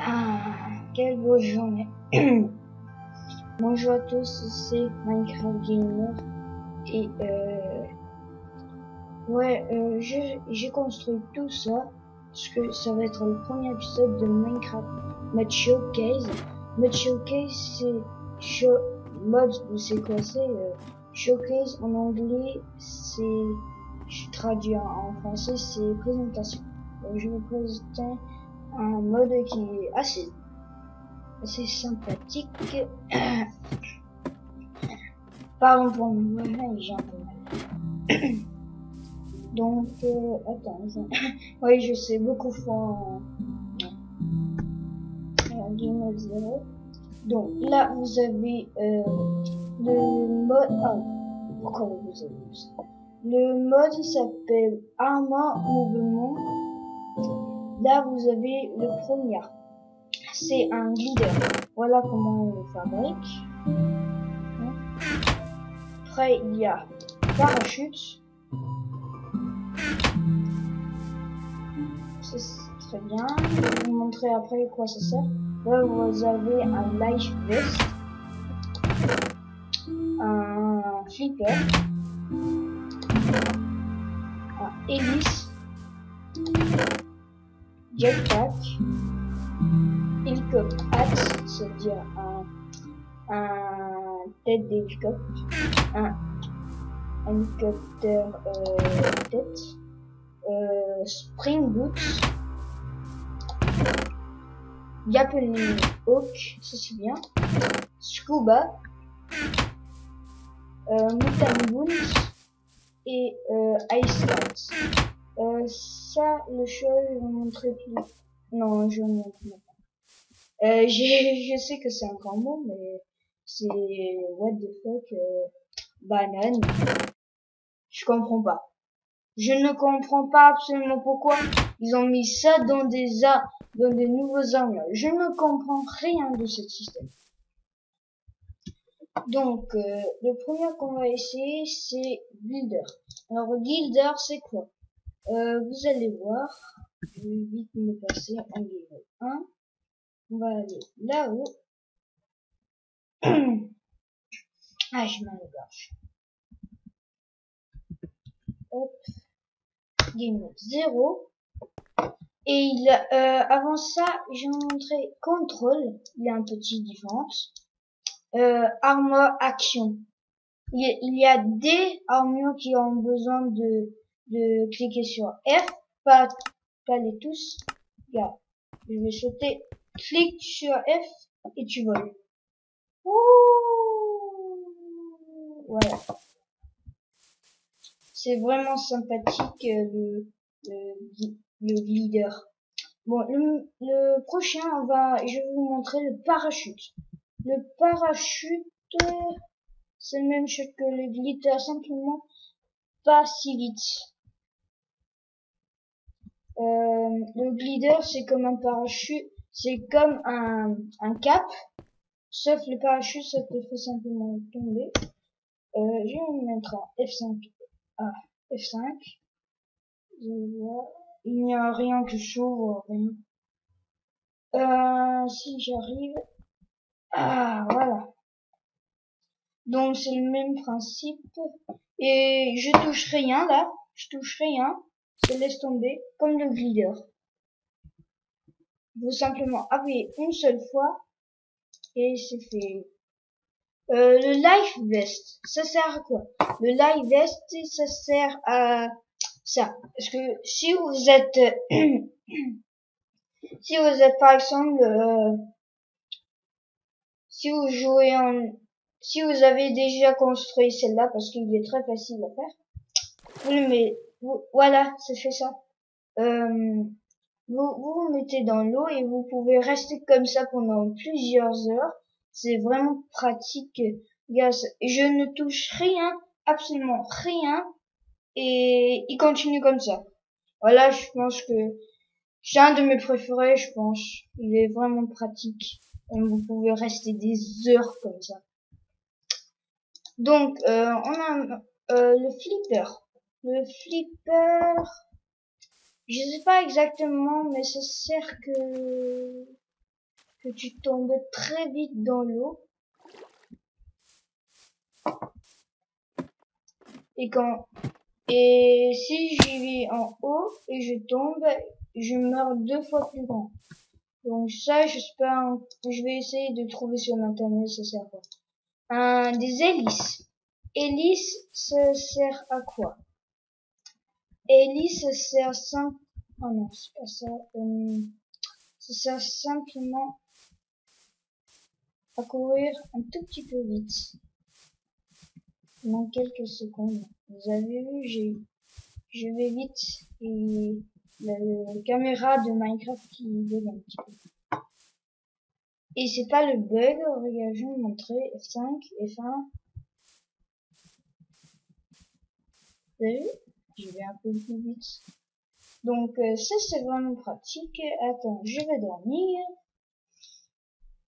Ah, quelle beau journée. Bonjour à tous, c'est Minecraft Gamer. Et j'ai construit tout ça parce que ça va être le premier épisode de Minecraft Mode Showcase. Mode Showcase, c'est mode, c'est quoi? C'est Showcase en anglais, c'est, je traduis en français, c'est présentation. Je vais vous présenter un mode qui est assez sympathique. Pardon pour mon voix, j'ai un peu mal. Donc, attends, oui, je sais, beaucoup font Game of Zero. Donc, là, vous avez le mode... Ah, pourquoi vous avez vu ça? Le mode s'appelle Armor Mouvement. Là, vous avez le premier. C'est un glider. Voilà comment on le fabrique. Après, il y a parachute. C'est très bien. Je vais vous montrer après quoi ça sert. Là, vous avez un life vest, un flipper, un hélice, jetpack, hélicoptère, c'est-à-dire un tête d'hélicoptère, un hélicoptère tête, spring boots, Grappling Hawk, ça c'est bien, Scuba, Mountain Boots et Ice Lights. Ça, le show, je vais vous montrer plus. Non, je vais vous montrer pas. Je sais que c'est un grand mot, mais c'est what the fuck, banane. Je comprends pas. Je ne comprends pas absolument pourquoi ils ont mis ça dans des nouveaux armes. Je ne comprends rien de ce système. Donc, le premier qu'on va essayer, c'est Builder. Alors, Builder, c'est quoi? Vous allez voir. Je vais vite me passer en niveau 1. On va aller là-haut. Ah, je m'en gorge. Hop. Game mode 0. Et avant ça, je vais vous montrer Control. Il y a un petit différence. Armor Action. Il y a des armures qui ont besoin de cliquer sur F, pas les tous. Regarde, je vais sauter, clique sur F et tu voles. Ouh, voilà. C'est vraiment sympathique le leader. Bon, le prochain, je vais vous montrer le parachute. Le parachute, c'est le même chose que le glitter, simplement pas si vite. Le glider, c'est comme un parachute, c'est comme un cap, sauf le parachute, ça te fait simplement tomber. Je vais me mettre en F5. Ah, F5. Je vois. Il n'y a rien qui s'ouvre, rien. Si j'arrive. Ah, voilà. Donc c'est le même principe. Et je touche rien là. Je touche rien. Je laisse tomber comme le glider. Il faut simplement appuyer une seule fois et c'est fait. Le life vest, ça sert à quoi? Le life vest, ça sert à ça. Parce que si vous êtes si vous êtes par exemple si vous jouez si vous avez déjà construit celle-là parce qu'il est très facile à faire, vous le mettez, voilà, ça fait ça. Vous mettez dans l'eau et vous pouvez rester comme ça pendant plusieurs heures. C'est vraiment pratique. Je ne touche rien, absolument rien, et il continue comme ça. Voilà, je pense que c'est un de mes préférés, je pense. Il est vraiment pratique. Vous pouvez rester des heures comme ça. Donc, on a le flipper. Le flipper, je sais pas exactement, mais ça sert que... que tu tombes très vite dans l'eau. Et si j'y vais en haut et je tombe, je meurs 2 fois plus grand. Donc ça, je vais essayer de trouver sur internet, ça sert à quoi. Des hélices. Hélice, ça sert à quoi? Hélice, ça sert oh non, c'est pas ça. Ça sert simplement à courir un tout petit peu vite. Dans quelques secondes. Vous avez vu, je vais vite et la caméra de Minecraft qui bug un petit peu. Et c'est pas le bug, regarde, je vais vous montrer. F5, F1. Vous avez vu? Je vais un peu plus vite. Donc ça c'est vraiment pratique. Attends, je vais dormir.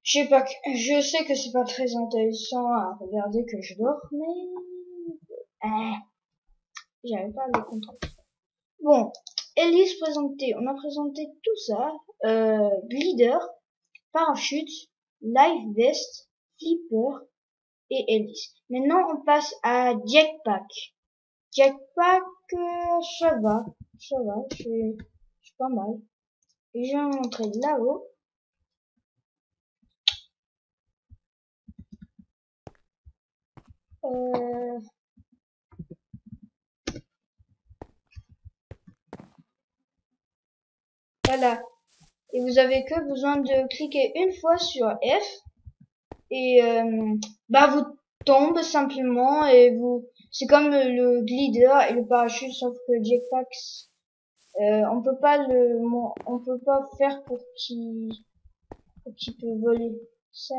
Je sais que c'est pas très intéressant à regarder que je dors, mais j'arrive pas à le contrôler. Bon, Elise présenté, on a présenté tout ça. Glider, parachute, life vest, flipper et Elise. Maintenant on passe à jetpack. Jetpack, ça va, c'est pas mal. Et je vais vous montrer là-haut. Voilà. Et vous avez que besoin de cliquer une fois sur F et vous tombez simplement et c'est comme le glider et le parachute sauf que jetpack on peut pas faire pour qu'il peut voler. Ça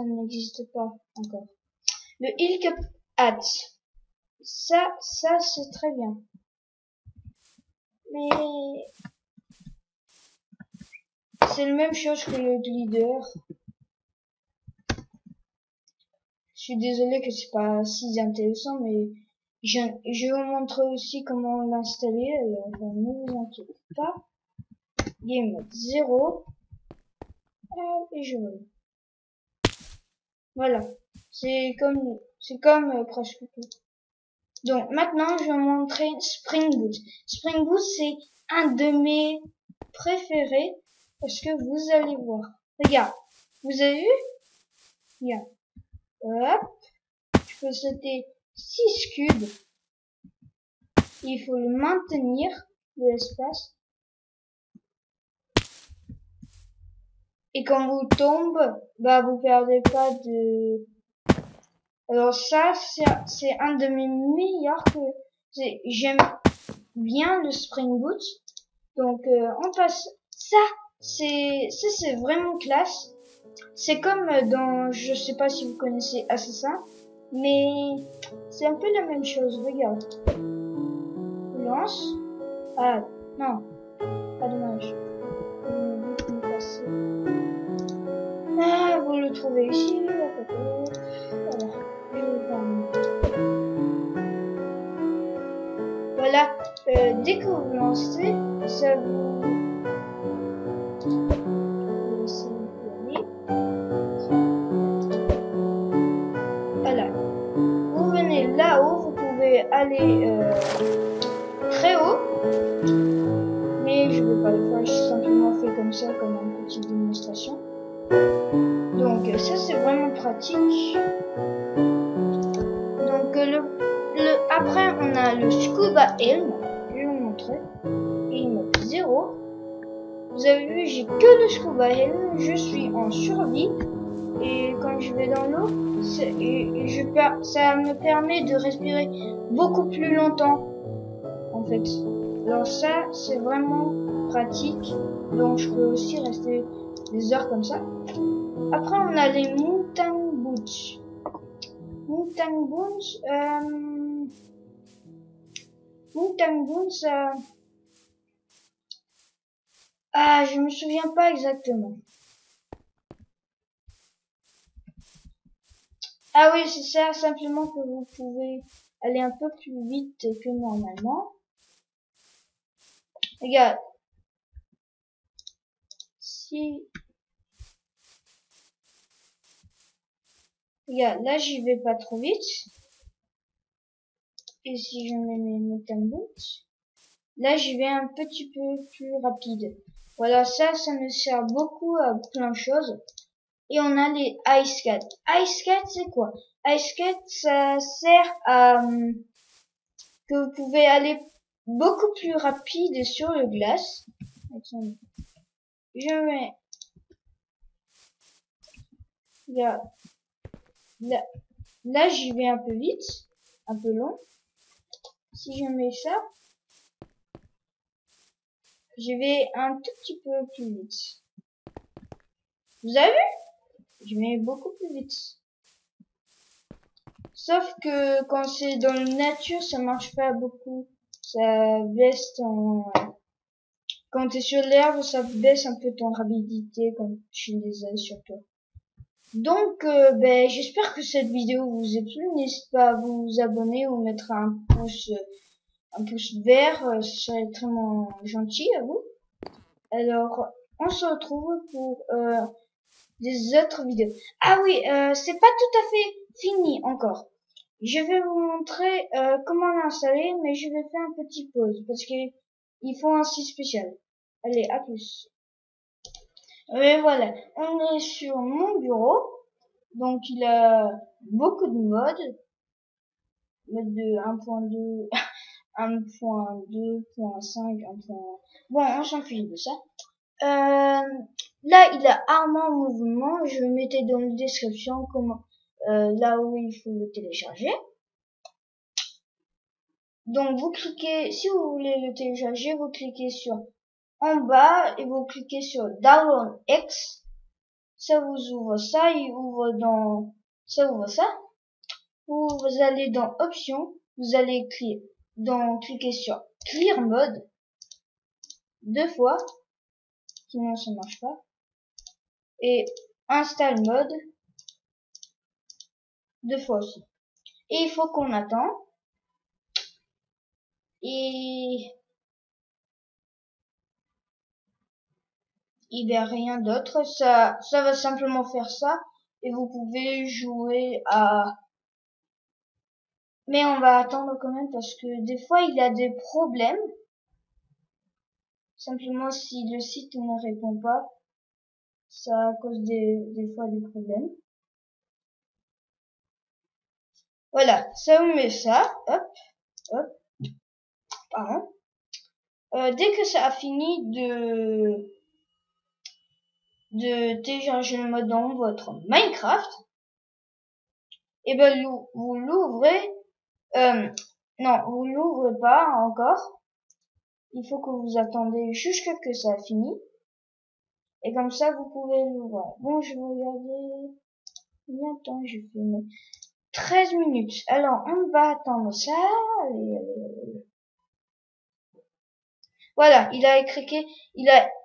n'existe pas encore. Le Helicopter Hat. Ça c'est très bien. Mais c'est la même chose que le glider. Je suis désolée que c'est pas si intéressant, mais je vais vous montrer aussi comment l'installer. Alors, ne vous inquiétez pas. Game mode 0. Et je vole. Voilà. C'est comme presque tout. Donc maintenant, je vais vous montrer Spring Boot. Spring Boot, c'est un de mes préférés parce que vous allez voir. Regarde. Vous avez vu? Regarde. Hop. Je peux sauter 6 cubes. Il faut le maintenir de l'espace. Et quand vous tombez, vous perdez pas de... Alors ça, c'est un de mes meilleurs j'aime bien le Spring Boot. Donc on passe ça, c'est vraiment classe. C'est comme dans, je sais pas si vous connaissez Assassin, mais c'est un peu la même chose. Regarde, on lance. Ah non, pas dommage. Ah, vous le trouvez ici. Voilà, je vais voilà, dès que vous lancez, ça vous... Voilà. Vous venez là-haut, vous pouvez aller très haut. Mais je ne vais pas le faire, j'ai simplement fait comme ça, comme une petite démonstration. Donc ça c'est vraiment pratique. Donc après on a le Scuba Helm, je vais vous montrer. Helm 0. Vous avez vu, j'ai que le Scuba Helm, je suis en survie. Et quand je vais dans l'eau, ça me permet de respirer beaucoup plus longtemps, en fait. Alors ça, c'est vraiment pratique. Donc je peux aussi rester des heures comme ça. Après, on a les Mountain Boots. Mountain Boots, je me souviens pas exactement. Ah oui, c'est ça, simplement que vous pouvez aller un peu plus vite que normalement. Regarde. Si parti. Regarde, là j'y vais pas trop vite. Et si je mets mes mountain boots, là j'y vais un petit peu plus rapide. Voilà, ça me sert beaucoup à plein de choses. Et on a les ice skates. Ice skates, c'est quoi? Ice skates, ça sert à que vous pouvez aller beaucoup plus rapide sur le glace. Je mets là j'y vais un peu vite, un peu long. Si je mets ça, je vais un tout petit peu plus vite. Vous avez vu? Je vais beaucoup plus vite. Sauf que quand c'est dans la nature, ça marche pas beaucoup. Ça baisse quand t'es sur l'herbe, ça baisse un peu ton rapidité quand tu les as sur toi. Donc, j'espère que cette vidéo vous a plu. N'hésitez pas à vous abonner ou mettre un pouce vert. Ce serait extrêmement gentil à vous. Alors, on se retrouve pour des autres vidéos. Ah oui, c'est pas tout à fait fini encore. Je vais vous montrer comment l'installer, mais je vais faire un petit pause parce qu'il faut un site spécial. Allez, à plus. Et voilà, on est sur mon bureau. Donc il a beaucoup de modes. Mode de 1.2, 1.2.5, 1. Bon, on s'en fiche de ça. Là, il a Armand en mouvement. Je le mettais dans la description comment là où il faut le télécharger. Donc vous cliquez, si vous voulez le télécharger, vous cliquez sur en bas et vous cliquez sur Download X. Ça vous ouvre ça, il ouvre dans ça ouvre ça. Vous allez dans Options, vous allez cliquer sur Clear Mode 2 fois, sinon ça marche pas, et Install Mode 2 fois aussi. Et il faut qu'on attend. Et il n'y a rien d'autre. Ça va simplement faire ça. Et vous pouvez jouer à... Mais on va attendre quand même parce que des fois il y a des problèmes. Simplement si le site ne répond pas, ça cause des fois des problèmes. Voilà, ça vous met ça. Hop, hop. Pardon. Dès que ça a fini de télécharger le mode dans votre Minecraft, et ben vous l'ouvrez. Non, vous l'ouvrez pas encore. Il faut que vous attendez jusqu'à ce que ça a fini. Et comme ça, vous pouvez l'ouvrir. Bon, je vais regarder combien de temps j'ai filmé. 13 minutes. Alors, on va attendre ça. Allez. Voilà, il a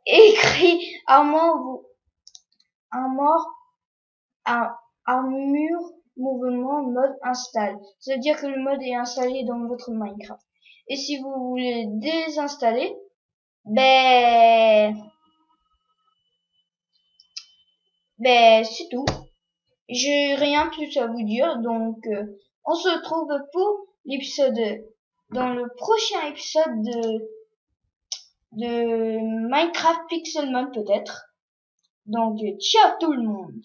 écrit Armor Armure mouvement mode install. C'est-à-dire que le mode est installé dans votre Minecraft. Et si vous voulez désinstaller, c'est tout. J'ai rien plus à vous dire, donc on se retrouve pour dans le prochain épisode de Minecraft Pixelmon peut-être. Donc ciao tout le monde.